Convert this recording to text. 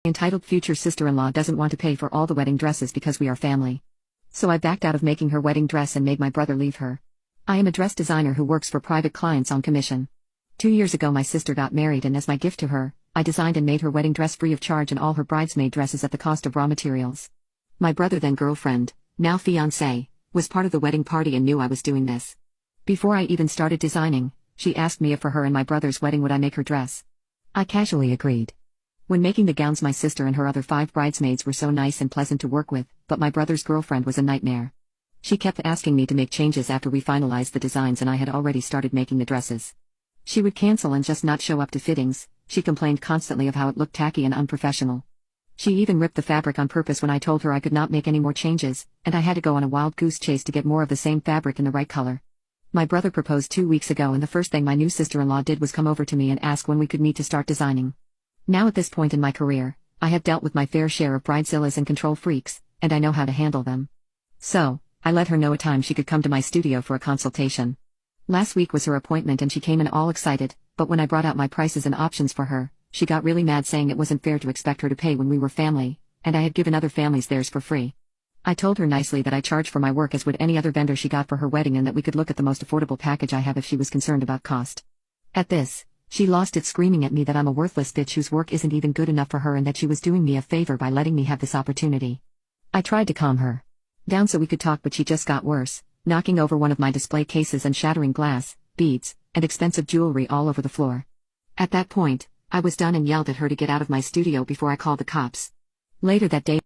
entitled future sister-in-law doesn't want to pay for all the wedding dresses because we are family. So I backed out of making her wedding dress and made my brother leave her. I am a dress designer who works for private clients on commission. 2 years ago my sister got married and as my gift to her, I designed and made her wedding dress free of charge and all her bridesmaid dresses at the cost of raw materials. My brother then girlfriend, now fiancé, was part of the wedding party and knew I was doing this. Before I even started designing, she asked me if for her and my brother's wedding would I make her dress. I casually agreed. When making the gowns my sister and her other 5 bridesmaids were so nice and pleasant to work with, but my brother's girlfriend was a nightmare. She kept asking me to make changes after we finalized the designs and I had already started making the dresses. She would cancel and just not show up to fittings. She complained constantly of how it looked tacky and unprofessional. She even ripped the fabric on purpose when I told her I could not make any more changes, and I had to go on a wild goose chase to get more of the same fabric in the right color. My brother proposed 2 weeks ago and the first thing my new sister-in-law did was come over to me and ask when we could meet to start designing. Now at this point in my career, I have dealt with my fair share of bridezillas and control freaks, and I know how to handle them. So, I let her know a time she could come to my studio for a consultation. Last week was her appointment and she came in all excited, but when I brought out my prices and options for her, she got really mad saying it wasn't fair to expect her to pay when we were family, and I had given other families theirs for free. I told her nicely that I charge for my work as would any other vendor she got for her wedding and that we could look at the most affordable package I have if she was concerned about cost. At this, she lost it screaming at me that I'm a worthless bitch whose work isn't even good enough for her and that she was doing me a favor by letting me have this opportunity. I tried to calm her down so we could talk but she just got worse, knocking over one of my display cases and shattering glass, beads, and expensive jewelry all over the floor. At that point, I was done and yelled at her to get out of my studio before I called the cops. Later that day,